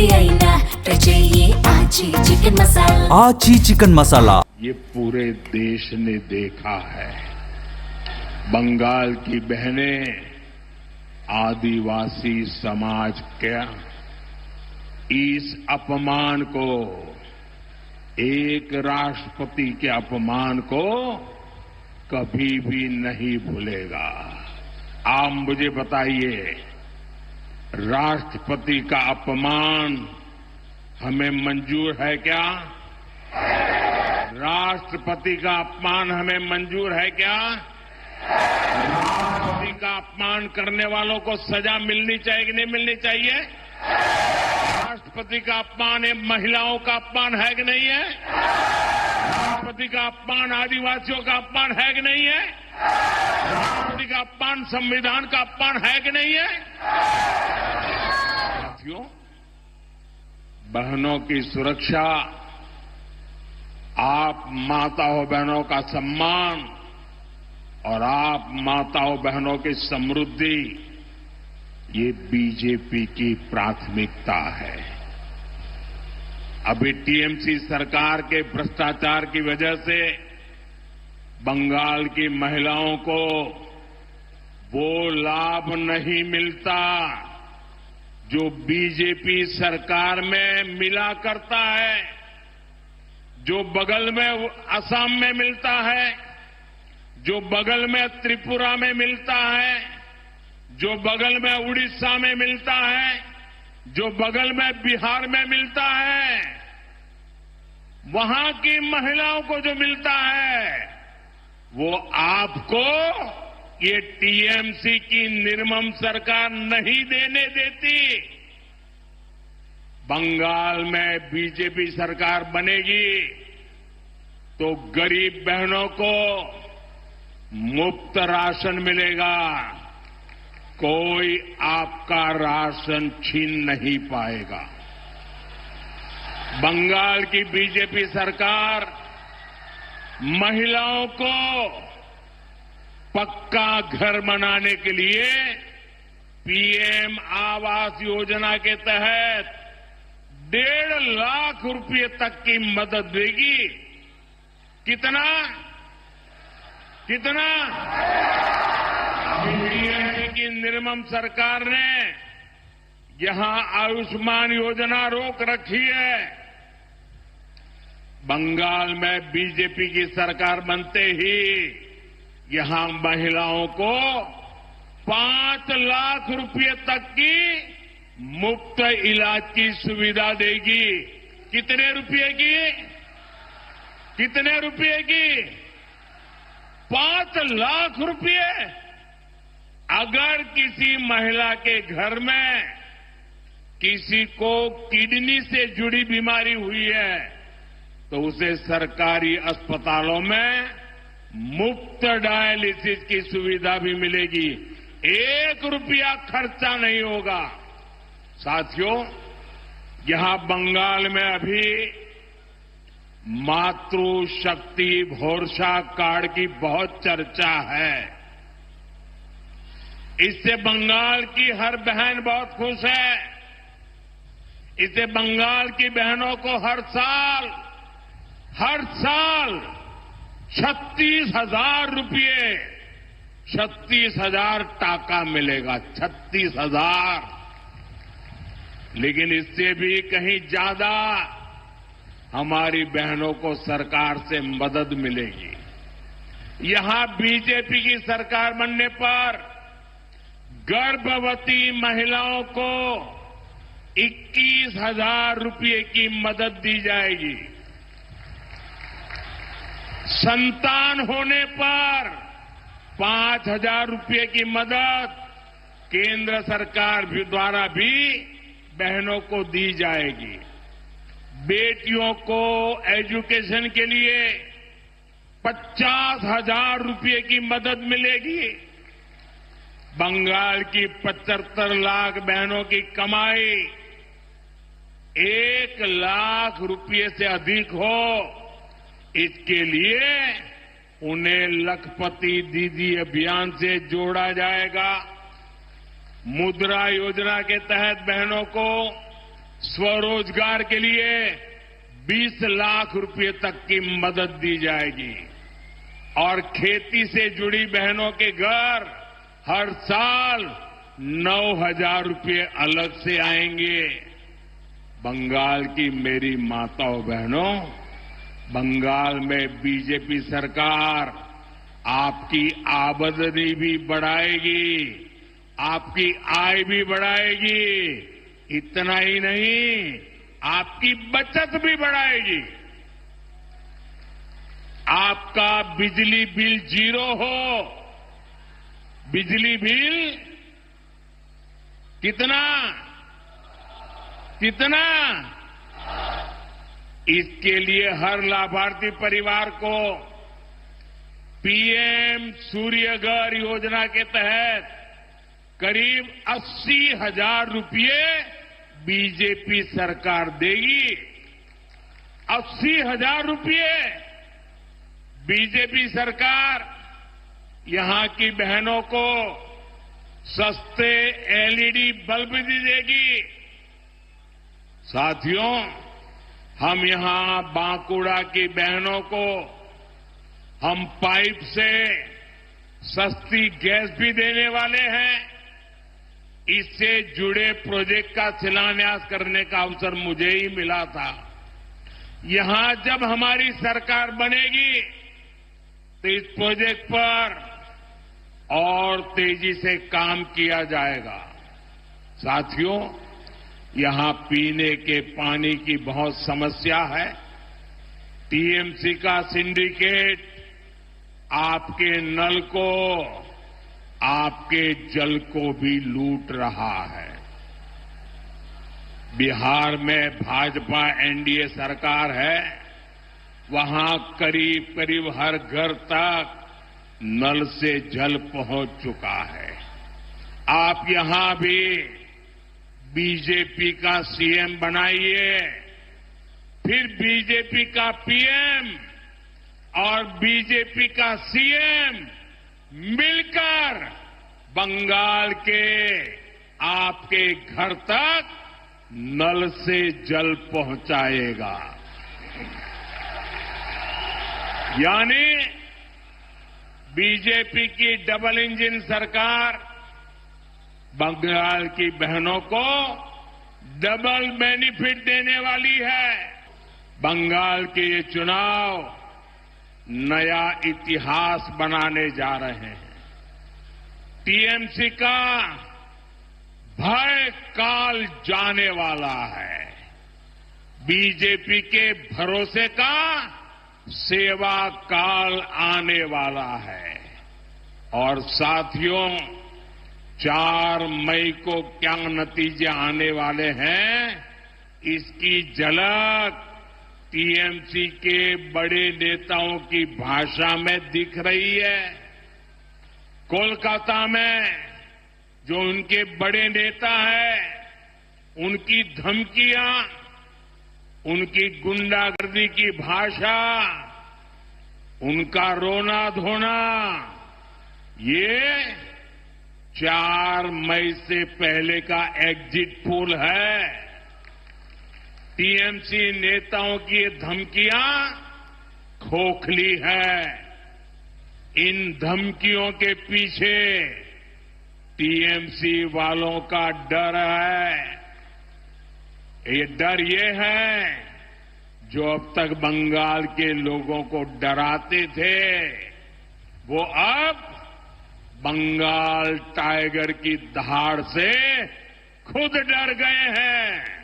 ఏది అయినా ట్రై చెయ్యి ఆచి చికెన్ మసాలా आची चिकन मसाला। ये पूरे देश ने देखा है। बंगाल की बहनें आदिवासी समाज के इस अपमान को, एक राष्ट्रपति के अपमान को कभी भी नहीं भूलेगा। आप मुझे बताइए, राष्ट्रपति का अपमान हमें मंजूर है क्या? राष्ट्रपति का अपमान हमें मंजूर है क्या? राष्ट्रपति का अपमान करने वालों को सजा मिलनी चाहिए कि नहीं मिलनी चाहिए? राष्ट्रपति का अपमान महिलाओं का अपमान है कि नहीं है? राष्ट्रपति का अपमान आदिवासियों का अपमान है कि नहीं है? राष्ट्रपति का अपमान संविधान का अपमान है कि नहीं है? साथियों, बहनों की सुरक्षा, आप माताओं बहनों का सम्मान और आप माताओं बहनों की समृद्धि, ये बीजेपी की प्राथमिकता है। अभी टीएमसी सरकार के भ्रष्टाचार की वजह से बंगाल की महिलाओं को वो लाभ नहीं मिलता जो बीजेपी सरकार में मिला करता है, जो बगल में असम में मिलता है, जो बगल में त्रिपुरा में मिलता है, जो बगल में उड़ीसा में मिलता है, जो बगल में बिहार में मिलता है। वहां की महिलाओं को जो मिलता है वो आपको ये टीएमसी की निर्मम सरकार नहीं देने देती। बंगाल में बीजेपी सरकार बनेगी तो गरीब बहनों को मुफ्त राशन मिलेगा, कोई आपका राशन छीन नहीं पाएगा। बंगाल की बीजेपी सरकार महिलाओं को पक्का घर बनाने के लिए पीएम आवास योजना के तहत 1.5 लाख रुपए तक की मदद देगी। कितना कितना? टीएमसी की निर्मम सरकार ने यहां आयुष्मान योजना रोक रखी है। बंगाल में बीजेपी की सरकार बनते ही यहां महिलाओं को 5 लाख रुपए तक की मुफ्त इलाज की सुविधा देगी। कितने रुपए की? कितने रुपए की? 5 लाख रुपए। अगर किसी महिला के घर में किसी को किडनी से जुड़ी बीमारी हुई है तो उसे सरकारी अस्पतालों में मुफ्त डायलिसिस की सुविधा भी मिलेगी। 1 रुपया खर्चा नहीं होगा। साथियों, यहां बंगाल में अभी मातृशक्ति भरोसा कार्ड की बहुत चर्चा है। इससे बंगाल की हर बहन बहुत खुश है। इससे बंगाल की बहनों को हर साल 36,000 रुपये, 36,000 टाका मिलेगा। 36,000। लेकिन इससे भी कहीं ज्यादा हमारी बहनों को सरकार से मदद मिलेगी। यहां बीजेपी की सरकार बनने पर गर्भवती महिलाओं को 21,000 रुपये की मदद दी जाएगी। संतान होने पर 5,000 रुपये की मदद केंद्र सरकार द्वारा भी बहनों को दी जाएगी। बेटियों को एजुकेशन के लिए 50,000 रुपये की मदद मिलेगी। बंगाल की 75 लाख बहनों की कमाई 1 लाख रुपये से अधिक हो, इसके लिए उन्हें लखपति दीदी अभियान से जोड़ा जाएगा। मुद्रा योजना के तहत बहनों को स्वरोजगार के लिए 20 लाख रुपए तक की मदद दी जाएगी और खेती से जुड़ी बहनों के घर हर साल 9,000 रुपए अलग से आएंगे। बंगाल की मेरी माताओं बहनों, बंगाल में बीजेपी सरकार आपकी आमदनी भी बढ़ाएगी, आपकी आय भी बढ़ाएगी। इतना ही नहीं, आपकी बचत भी बढ़ाएगी। आपका बिजली बिल 0 हो। बिजली बिल कितना कितना इसके लिए हर लाभार्थी परिवार को पीएम सूर्यघर योजना के तहत करीब 80,000 रुपये बीजेपी सरकार देगी। 80,000 रुपये बीजेपी सरकार यहां की बहनों को सस्ते एलईडी बल्ब भी देगी। साथियों, हम यहां बांकुड़ा की बहनों को हम पाइप से सस्ती गैस भी देने वाले हैं। इससे जुड़े प्रोजेक्ट का शिलान्यास करने का अवसर मुझे ही मिला था। यहां जब हमारी सरकार बनेगी तो इस प्रोजेक्ट पर और तेजी से काम किया जाएगा। साथियों, यहां पीने के पानी की बहुत समस्या है। टीएमसी का सिंडिकेट आपके नल को, आपके जल को भी लूट रहा है। बिहार में भाजपा एनडीए सरकार है, वहां करीब करीब हर घर तक नल से जल पहुंच चुका है। आप यहां भी बीजेपी का सीएम बनाइए, फिर बीजेपी का पीएम और बीजेपी का सीएम मिलकर बंगाल के आपके घर तक नल से जल पहुंचाएगा। यानी बीजेपी की डबल इंजन सरकार बंगाल की बहनों को डबल बेनिफिट देने वाली है। बंगाल के ये चुनाव नया इतिहास बनाने जा रहे हैं। टीएमसी का भय काल जाने वाला है। बीजेपी के भरोसे का सेवा काल आने वाला है। और साथियों, 4 मई को क्या नतीजे आने वाले हैं, इसकी झलक टीएमसी के बड़े नेताओं की भाषा में दिख रही है। कोलकाता में जो उनके बड़े नेता हैं, उनकी धमकियां, उनकी गुंडागर्दी की भाषा, उनका रोना धोना, ये 4 मई से पहले का एग्जिट पोल है। टीएमसी नेताओं की ये धमकियां खोखली है। इन धमकियों के पीछे टीएमसी वालों का डर है। ये डर ये है जो अब तक बंगाल के लोगों को डराते थे, वो अब बंगाल टाइगर की दहाड़ से खुद डर गए हैं।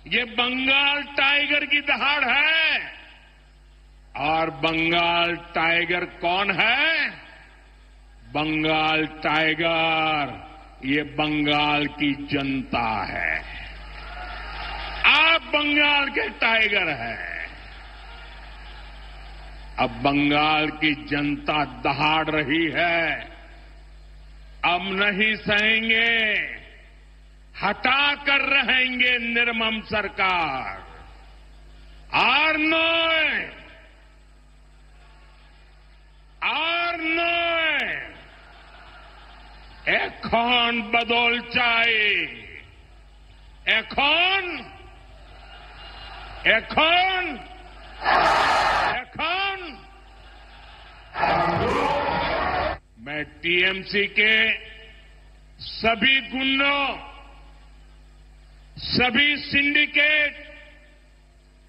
ये बंगाल टाइगर की दहाड़ है। और बंगाल टाइगर कौन है? बंगाल टाइगर ये बंगाल की जनता है। आप बंगाल के टाइगर हैं। अब बंगाल की जनता दहाड़ रही है। अब नहीं सहेंगे, हटा कर रहेंगे निर्मम सरकार। আর নয় এখন বদল চাই, এখন এখন এখন मैं टीएमसी के सभी गुंडों, सभी सिंडिकेट,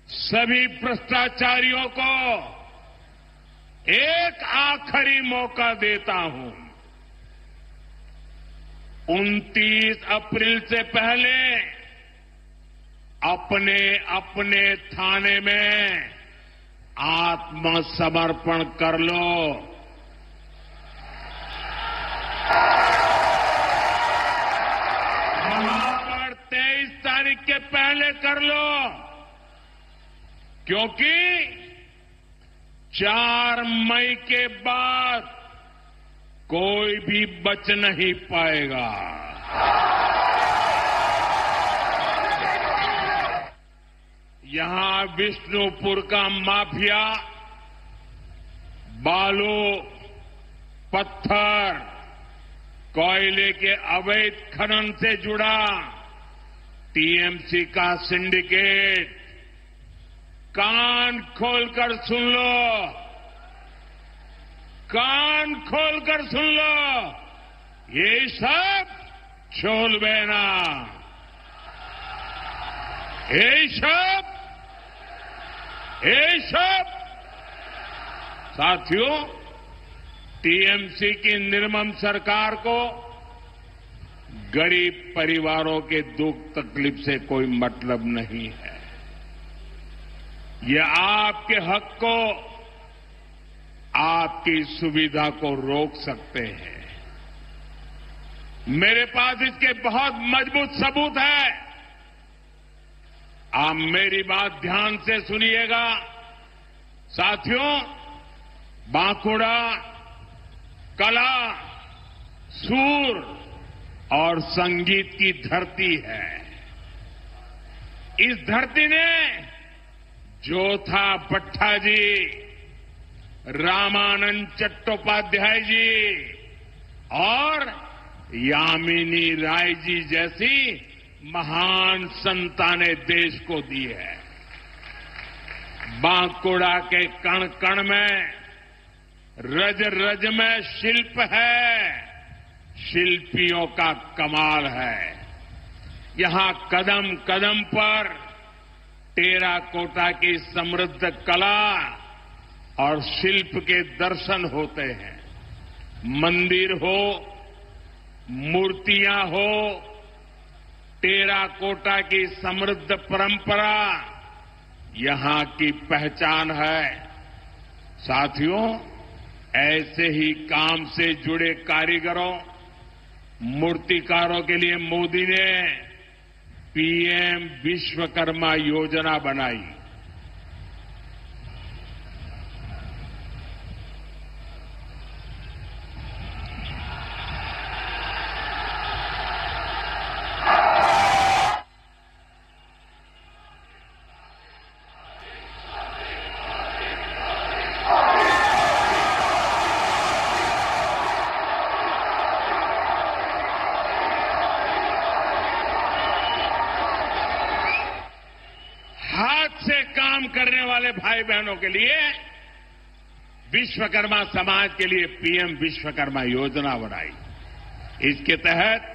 सभी भ्रष्टाचारियों को एक आखिरी मौका देता हूं। 29 अप्रैल से पहले अपने अपने थाने में आत्मसमर्पण कर लो। वहां पर 23 तारीख के पहले कर लो, क्योंकि 4 मई के बाद कोई भी बच नहीं पाएगा। यहां विष्णुपुर का माफिया बालू, पत्थर, कोयले के अवैध खनन से जुड़ा टीएमसी का सिंडिकेट, कान खोलकर सुन लो, कान खोलकर सुन लो, ये सब छोड़बे ना, ये सब साथियों, टीएमसी की निर्मम सरकार को गरीब परिवारों के दुख तकलीफ से कोई मतलब नहीं है। ये आपके हक को, आपकी सुविधा को रोक सकते हैं। मेरे पास इसके बहुत मजबूत सबूत है। आप मेरी बात ध्यान से सुनिएगा। साथियों, बांकुड़ा कला, सूर और संगीत की धरती है। इस धरती ने जोथा भट्टा जी, रामानंद चट्टोपाध्याय जी और यामिनी राय जी जैसी महान संतानें देश को दी है। बांकुड़ा के कण कण में, रज रज में शिल्प है, शिल्पियों का कमाल है। यहां कदम कदम पर टेराकोटा की समृद्ध कला और शिल्प के दर्शन होते हैं। मंदिर हो, मूर्तियां हो, टेराकोटा की समृद्ध परंपरा यहां की पहचान है। साथियों, ऐसे ही काम से जुड़े कारीगरों, मूर्तिकारों के लिए मोदी ने पीएम विश्वकर्मा योजना बनाई। से काम करने वाले भाई बहनों के लिए विश्वकर्मा समाज के लिए पीएम विश्वकर्मा योजना बनाई। इसके तहत